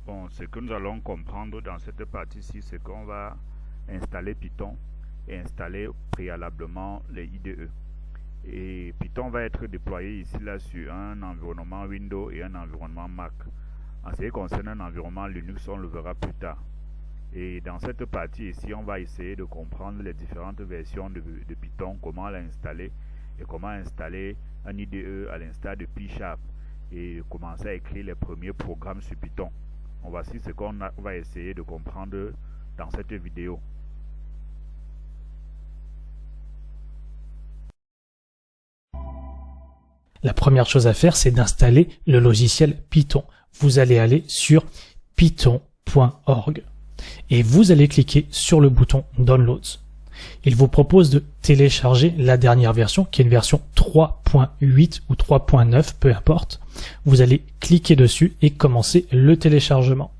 Bon, ce que nous allons comprendre dans cette partie-ci, c'est qu'on va installer Python et installer préalablement les IDE. Et Python va être déployé ici là sur un environnement Windows et un environnement Mac. En ce qui concerne un environnement Linux, on le verra plus tard. Et dans cette partie ici, on va essayer de comprendre les différentes versions de Python, comment l'installer et comment installer un IDE à l'instar de P#, et commencer à écrire les premiers programmes sur Python. Voici ce qu'on va essayer de comprendre dans cette vidéo. La première chose à faire, c'est d'installer le logiciel Python. Vous allez aller sur python.org et vous allez cliquer sur le bouton Downloads. Il vous propose de télécharger la dernière version, qui est une version 3.8 ou 3.9, peu importe. Vous allez cliquer dessus et commencer le téléchargement.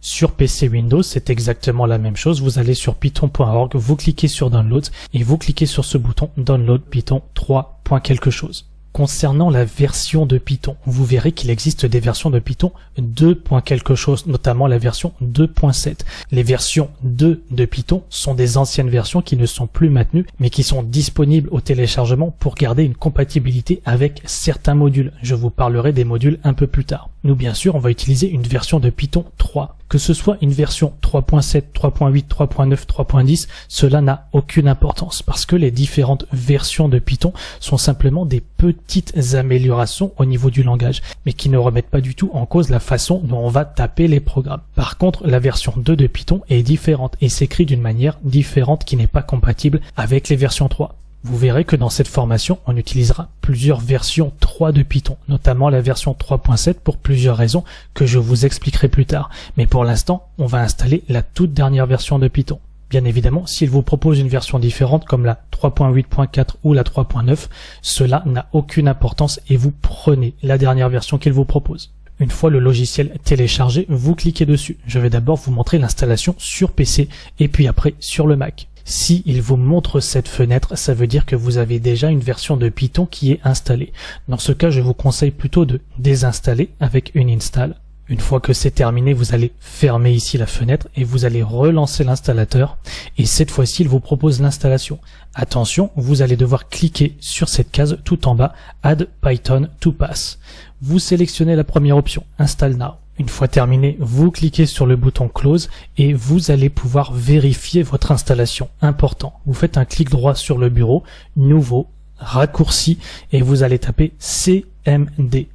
Sur PC Windows, c'est exactement la même chose. Vous allez sur python.org, vous cliquez sur Downloads et vous cliquez sur ce bouton Download Python 3. quelque chose. Concernant la version de Python, vous verrez qu'il existe des versions de Python 2. quelque chose, notamment la version 2.7. Les versions 2 de Python sont des anciennes versions qui ne sont plus maintenues, mais qui sont disponibles au téléchargement pour garder une compatibilité avec certains modules. Je vous parlerai des modules un peu plus tard. Nous, bien sûr, on va utiliser une version de Python 3. Que ce soit une version 3.7, 3.8, 3.9, 3.10, cela n'a aucune importance parce que les différentes versions de Python sont simplement des petites améliorations au niveau du langage, mais qui ne remettent pas du tout en cause la façon dont on va taper les programmes. Par contre, la version 2 de Python est différente et s'écrit d'une manière différente qui n'est pas compatible avec les versions 3. Vous verrez que dans cette formation, on utilisera plusieurs versions 3 de Python, notamment la version 3.7 pour plusieurs raisons que je vous expliquerai plus tard. Mais pour l'instant, on va installer la toute dernière version de Python. Bien évidemment, s'il vous propose une version différente comme la 3.8.4 ou la 3.9, cela n'a aucune importance et vous prenez la dernière version qu'il vous propose. Une fois le logiciel téléchargé, vous cliquez dessus. Je vais d'abord vous montrer l'installation sur PC et puis après sur le Mac. Si il vous montre cette fenêtre, ça veut dire que vous avez déjà une version de Python qui est installée. Dans ce cas, je vous conseille plutôt de désinstaller avec une install. Une fois que c'est terminé, vous allez fermer ici la fenêtre et vous allez relancer l'installateur. Et cette fois-ci, il vous propose l'installation. Attention, vous allez devoir cliquer sur cette case tout en bas, Add Python to Pass. Vous sélectionnez la première option, Install Now. Une fois terminé, vous cliquez sur le bouton Close et vous allez pouvoir vérifier votre installation. Important, vous faites un clic droit sur le bureau, Nouveau, Raccourci et vous allez taper CMD.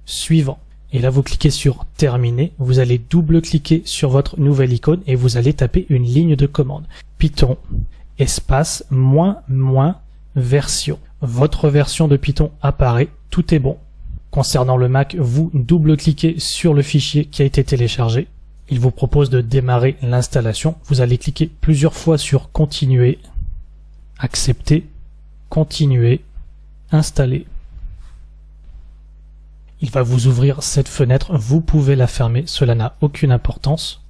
Suivant. Et là, vous cliquez sur Terminer, vous allez double-cliquer sur votre nouvelle icône et vous allez taper une ligne de commande. Python, espace, version. Votre version de Python apparaît, tout est bon. Concernant le Mac, vous double-cliquez sur le fichier qui a été téléchargé. Il vous propose de démarrer l'installation. Vous allez cliquer plusieurs fois sur Continuer, Accepter, Continuer, Installer. Il va vous ouvrir cette fenêtre. Vous pouvez la fermer, cela n'a aucune importance.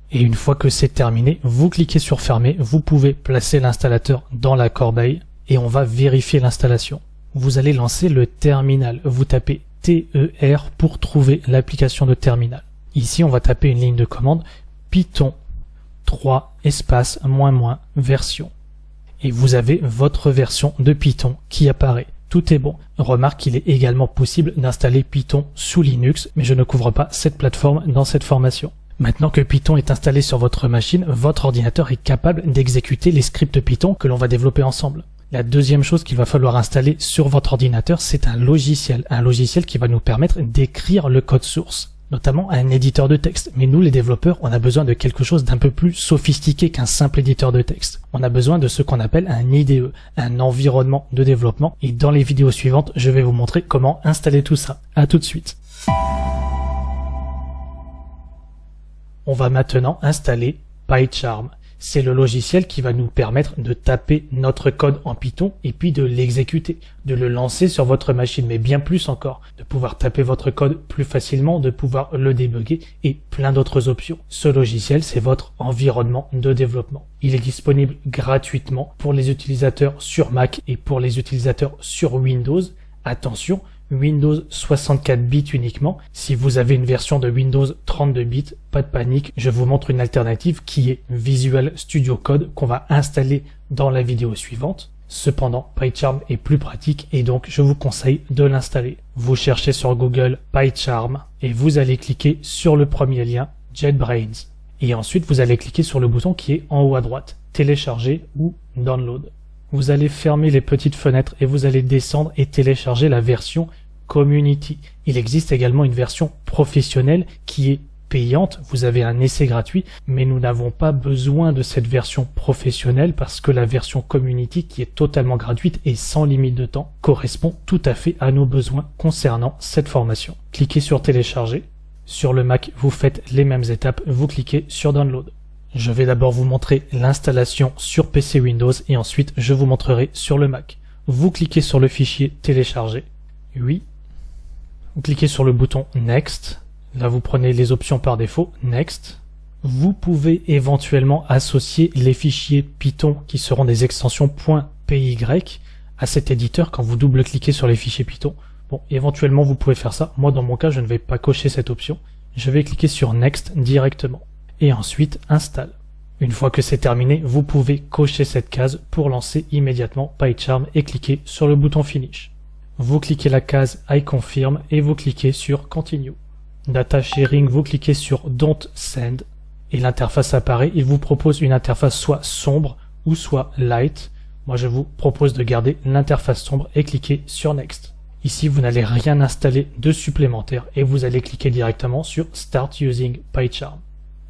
Et une fois que c'est terminé, vous cliquez sur Fermer. Vous pouvez placer l'installateur dans la corbeille et on va vérifier l'installation. Vous allez lancer le terminal. Vous tapez TER pour trouver l'application de terminal. Ici, on va taper une ligne de commande Python 3 espace version. Et vous avez votre version de Python qui apparaît. Tout est bon. Remarque qu'il est également possible d'installer Python sous Linux, mais je ne couvre pas cette plateforme dans cette formation. Maintenant que Python est installé sur votre machine, votre ordinateur est capable d'exécuter les scripts Python que l'on va développer ensemble. La deuxième chose qu'il va falloir installer sur votre ordinateur, c'est un logiciel qui va nous permettre d'écrire le code source, notamment un éditeur de texte. Mais nous, les développeurs, on a besoin de quelque chose d'un peu plus sophistiqué qu'un simple éditeur de texte. On a besoin de ce qu'on appelle un IDE, un environnement de développement. Et dans les vidéos suivantes, je vais vous montrer comment installer tout ça. À tout de suite. On va maintenant installer PyCharm. C'est le logiciel qui va nous permettre de taper notre code en Python et puis de l'exécuter, de le lancer sur votre machine, mais bien plus encore, de pouvoir taper votre code plus facilement, de pouvoir le débugger et plein d'autres options. Ce logiciel, c'est votre environnement de développement. Il est disponible gratuitement pour les utilisateurs sur Mac et pour les utilisateurs sur Windows. Attention, Windows 64 bits uniquement. Si vous avez une version de Windows 32 bits, pas de panique, je vous montre une alternative qui est Visual Studio Code qu'on va installer dans la vidéo suivante. Cependant, PyCharm est plus pratique et donc je vous conseille de l'installer. Vous cherchez sur Google PyCharm et vous allez cliquer sur le premier lien JetBrains. Et ensuite, vous allez cliquer sur le bouton qui est en haut à droite, télécharger ou download. Vous allez fermer les petites fenêtres et vous allez descendre et télécharger la version Community. Il existe également une version professionnelle qui est payante. Vous avez un essai gratuit, mais nous n'avons pas besoin de cette version professionnelle parce que la version Community, qui est totalement gratuite et sans limite de temps, correspond tout à fait à nos besoins concernant cette formation. Cliquez sur télécharger. Sur le Mac, vous faites les mêmes étapes. Vous cliquez sur download. Je vais d'abord vous montrer l'installation sur PC Windows et ensuite je vous montrerai sur le Mac. Vous cliquez sur le fichier télécharger. Oui. Vous cliquez sur le bouton Next. Là, vous prenez les options par défaut. Next. Vous pouvez éventuellement associer les fichiers Python qui seront des extensions .py à cet éditeur quand vous double-cliquez sur les fichiers Python. Bon, éventuellement, vous pouvez faire ça. Moi, dans mon cas, je ne vais pas cocher cette option. Je vais cliquer sur Next directement. Et ensuite, Install. Une fois que c'est terminé, vous pouvez cocher cette case pour lancer immédiatement PyCharm et cliquer sur le bouton Finish. Vous cliquez la case I confirm et vous cliquez sur Continue. Data Sharing, vous cliquez sur Don't Send et l'interface apparaît. Il vous propose une interface soit sombre ou soit light. Moi, je vous propose de garder l'interface sombre et cliquer sur Next. Ici, vous n'allez rien installer de supplémentaire et vous allez cliquer directement sur Start Using PyCharm.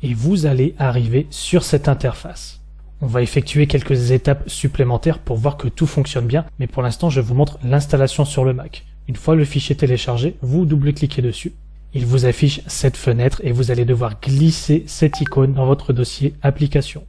Et vous allez arriver sur cette interface. On va effectuer quelques étapes supplémentaires pour voir que tout fonctionne bien, mais pour l'instant, je vous montre l'installation sur le Mac. Une fois le fichier téléchargé, vous double-cliquez dessus. Il vous affiche cette fenêtre et vous allez devoir glisser cette icône dans votre dossier Application.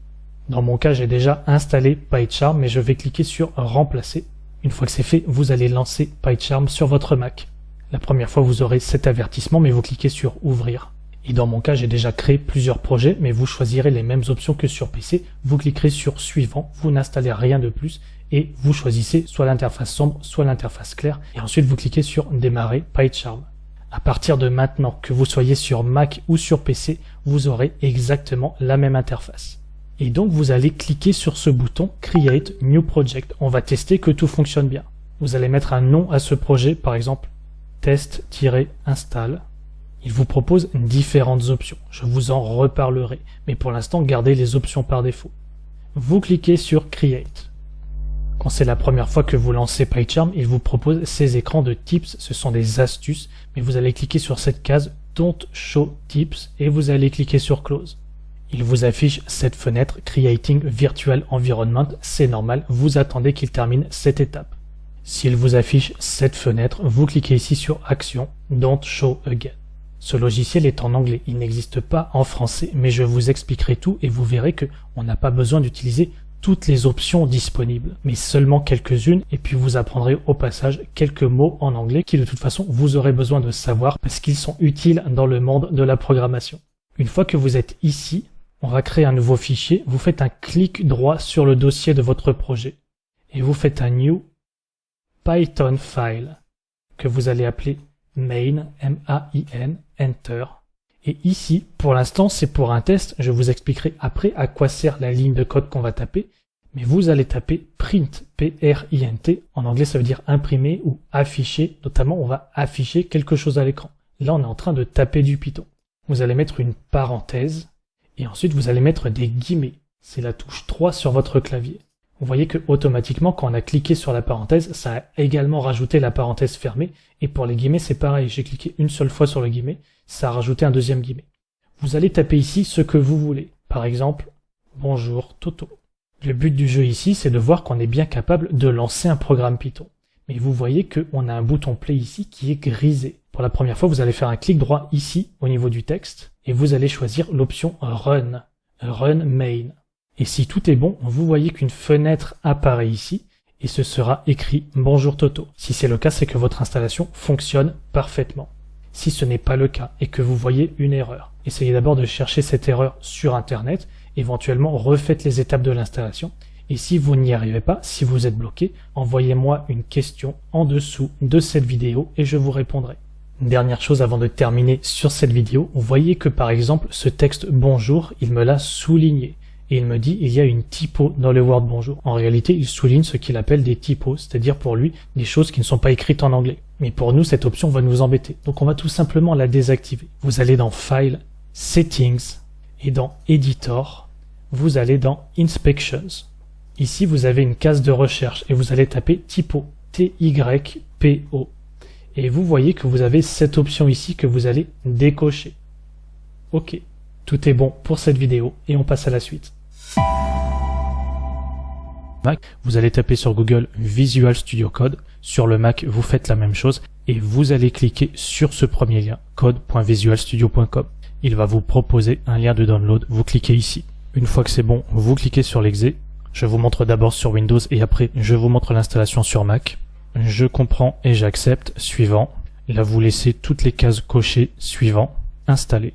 Dans mon cas, j'ai déjà installé PyCharm, mais je vais cliquer sur Remplacer. Une fois que c'est fait, vous allez lancer PyCharm sur votre Mac. La première fois, vous aurez cet avertissement, mais vous cliquez sur Ouvrir. Et dans mon cas, j'ai déjà créé plusieurs projets, mais vous choisirez les mêmes options que sur PC. Vous cliquerez sur Suivant, vous n'installez rien de plus et vous choisissez soit l'interface sombre, soit l'interface claire. Et ensuite, vous cliquez sur Démarrer PyCharm. À partir de maintenant, que vous soyez sur Mac ou sur PC, vous aurez exactement la même interface. Et donc, vous allez cliquer sur ce bouton Create New Project. On va tester que tout fonctionne bien. Vous allez mettre un nom à ce projet, par exemple test-install. Il vous propose différentes options. Je vous en reparlerai, mais pour l'instant, gardez les options par défaut. Vous cliquez sur Create. Quand c'est la première fois que vous lancez PyCharm, il vous propose ces écrans de tips. Ce sont des astuces, mais vous allez cliquer sur cette case Don't Show Tips et vous allez cliquer sur Close. Il vous affiche cette fenêtre Creating Virtual Environment. C'est normal, vous attendez qu'il termine cette étape. S'il vous affiche cette fenêtre, vous cliquez ici sur Action Don't Show Again. Ce logiciel est en anglais, il n'existe pas en français, mais je vous expliquerai tout et vous verrez que on n'a pas besoin d'utiliser toutes les options disponibles, mais seulement quelques-unes, et puis vous apprendrez au passage quelques mots en anglais qui de toute façon vous aurez besoin de savoir parce qu'ils sont utiles dans le monde de la programmation. Une fois que vous êtes ici, on va créer un nouveau fichier, vous faites un clic droit sur le dossier de votre projet et vous faites un New Python File que vous allez appeler main, M-A-I-N, Enter. Et ici, pour l'instant, c'est pour un test. Je vous expliquerai après à quoi sert la ligne de code qu'on va taper. Mais vous allez taper print, P-R-I-N-T. En anglais, ça veut dire imprimer ou afficher. Notamment, on va afficher quelque chose à l'écran. Là, on est en train de taper du Python. Vous allez mettre une parenthèse et ensuite, vous allez mettre des guillemets. C'est la touche 3 sur votre clavier. Vous voyez que automatiquement, quand on a cliqué sur la parenthèse, ça a également rajouté la parenthèse fermée. Et pour les guillemets, c'est pareil. J'ai cliqué une seule fois sur le guillemet, ça a rajouté un deuxième guillemet. Vous allez taper ici ce que vous voulez. Par exemple, bonjour Toto. Le but du jeu ici, c'est de voir qu'on est bien capable de lancer un programme Python. Mais vous voyez qu'on a un bouton play ici qui est grisé. Pour la première fois, vous allez faire un clic droit ici au niveau du texte et vous allez choisir l'option Run, Run Main. Et si tout est bon, vous voyez qu'une fenêtre apparaît ici et ce sera écrit Bonjour Toto. Si c'est le cas, c'est que votre installation fonctionne parfaitement. Si ce n'est pas le cas et que vous voyez une erreur, essayez d'abord de chercher cette erreur sur Internet, éventuellement refaites les étapes de l'installation Et si vous n'y arrivez pas, si vous êtes bloqué, envoyez-moi une question en dessous de cette vidéo et je vous répondrai. Dernière chose avant de terminer sur cette vidéo, vous voyez que par exemple ce texte bonjour, il me l'a souligné. Et il me dit il y a une typo dans le Word bonjour. En réalité, il souligne ce qu'il appelle des typos, c'est-à-dire pour lui des choses qui ne sont pas écrites en anglais. Mais pour nous, cette option va nous embêter. Donc on va tout simplement la désactiver. Vous allez dans File, Settings et dans Editor, vous allez dans Inspections. Ici, vous avez une case de recherche et vous allez taper typo, T-Y-P-O. Et vous voyez que vous avez cette option ici que vous allez décocher. Ok, tout est bon pour cette vidéo et on passe à la suite. Mac, vous allez taper sur Google Visual Studio Code. Sur le Mac, vous faites la même chose et vous allez cliquer sur ce premier lien, code.visualstudio.com. Il va vous proposer un lien de download. Vous cliquez ici. Une fois que c'est bon, vous cliquez sur l'exé. Je vous montre d'abord sur Windows et après je vous montre l'installation sur Mac. Je comprends et j'accepte. Suivant. Là, vous laissez toutes les cases cochées. Suivant. Installer.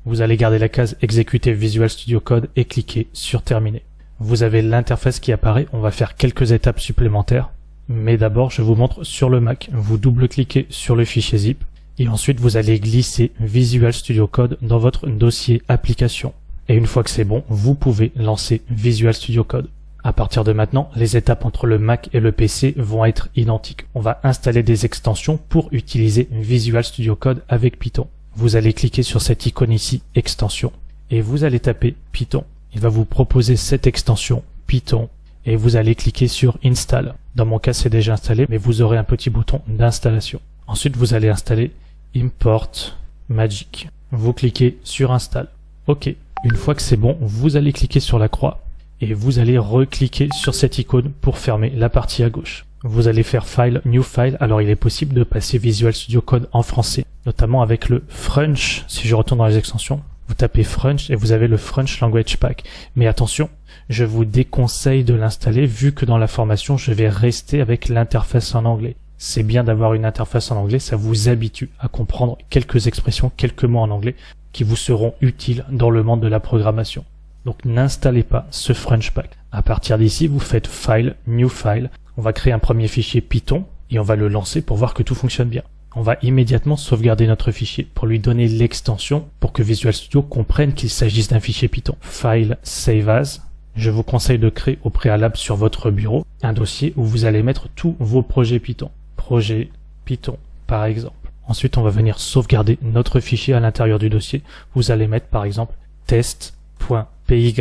Vous allez garder la case exécuter Visual Studio Code et cliquer sur terminer. Vous avez l'interface qui apparaît. On va faire quelques étapes supplémentaires. Mais d'abord, je vous montre sur le Mac. Vous double-cliquez sur le fichier zip et ensuite vous allez glisser Visual Studio Code dans votre dossier application. Et une fois que c'est bon, vous pouvez lancer Visual Studio Code. À partir de maintenant, les étapes entre le Mac et le PC vont être identiques. On va installer des extensions pour utiliser Visual Studio Code avec Python. Vous allez cliquer sur cette icône ici, extension, et vous allez taper Python. Il va vous proposer cette extension Python et vous allez cliquer sur Install. Dans mon cas, c'est déjà installé, mais vous aurez un petit bouton d'installation. Ensuite, vous allez installer Import Magic. Vous cliquez sur Install. OK. Une fois que c'est bon, vous allez cliquer sur la croix et vous allez recliquer sur cette icône pour fermer la partie à gauche. Vous allez faire File, New File. Alors, il est possible de passer Visual Studio Code en français, notamment avec le French. Si je retourne dans les extensions, vous tapez French et vous avez le French Language Pack. Mais attention, je vous déconseille de l'installer vu que dans la formation, je vais rester avec l'interface en anglais. C'est bien d'avoir une interface en anglais, ça vous habitue à comprendre quelques expressions, quelques mots en anglais qui vous seront utiles dans le monde de la programmation. Donc n'installez pas ce French Pack. À partir d'ici, vous faites File, New File. On va créer un premier fichier Python et on va le lancer pour voir que tout fonctionne bien. On va immédiatement sauvegarder notre fichier pour lui donner l'extension pour que Visual Studio comprenne qu'il s'agisse d'un fichier Python. File, Save As. Je vous conseille de créer au préalable sur votre bureau un dossier où vous allez mettre tous vos projets Python. Projet Python, par exemple. Ensuite, on va venir sauvegarder notre fichier à l'intérieur du dossier. Vous allez mettre, par exemple, test.py.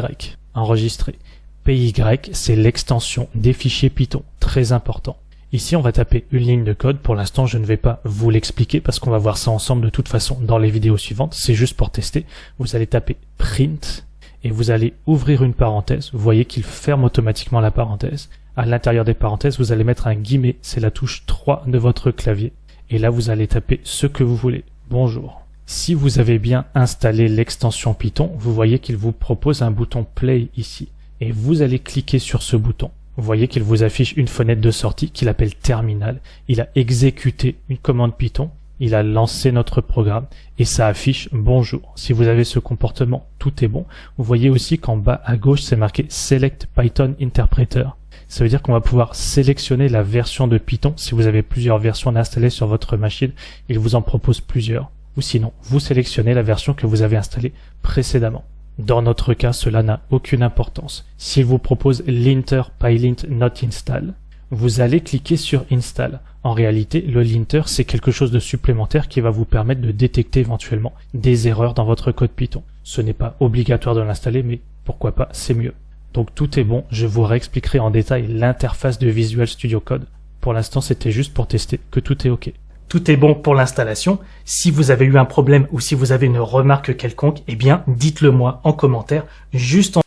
Enregistrer. PY, c'est l'extension des fichiers Python. Très important. Ici, on va taper une ligne de code. Pour l'instant, je ne vais pas vous l'expliquer parce qu'on va voir ça ensemble de toute façon dans les vidéos suivantes. C'est juste pour tester. Vous allez taper print et vous allez ouvrir une parenthèse. Vous voyez qu'il ferme automatiquement la parenthèse. À l'intérieur des parenthèses, vous allez mettre un guillemet. C'est la touche 3 de votre clavier. Et là, vous allez taper ce que vous voulez. Bonjour. Si vous avez bien installé l'extension Python, vous voyez qu'il vous propose un bouton Play ici. Et vous allez cliquer sur ce bouton. Vous voyez qu'il vous affiche une fenêtre de sortie qu'il appelle Terminal. Il a exécuté une commande Python. Il a lancé notre programme et ça affiche bonjour. Si vous avez ce comportement, tout est bon. Vous voyez aussi qu'en bas à gauche, c'est marqué Select Python Interpreter. Ça veut dire qu'on va pouvoir sélectionner la version de Python. Si vous avez plusieurs versions installées sur votre machine, il vous en propose plusieurs. Ou sinon, vous sélectionnez la version que vous avez installée précédemment. Dans notre cas, cela n'a aucune importance. S'il vous propose linter pylint not install, vous allez cliquer sur install. En réalité, le linter, c'est quelque chose de supplémentaire qui va vous permettre de détecter éventuellement des erreurs dans votre code Python. Ce n'est pas obligatoire de l'installer, mais pourquoi pas, c'est mieux. Donc tout est bon, je vous réexpliquerai en détail l'interface de Visual Studio Code. Pour l'instant, c'était juste pour tester que tout est OK. Tout est bon pour l'installation. Si vous avez eu un problème ou si vous avez une remarque quelconque, eh bien, dites-le moi en commentaire, juste en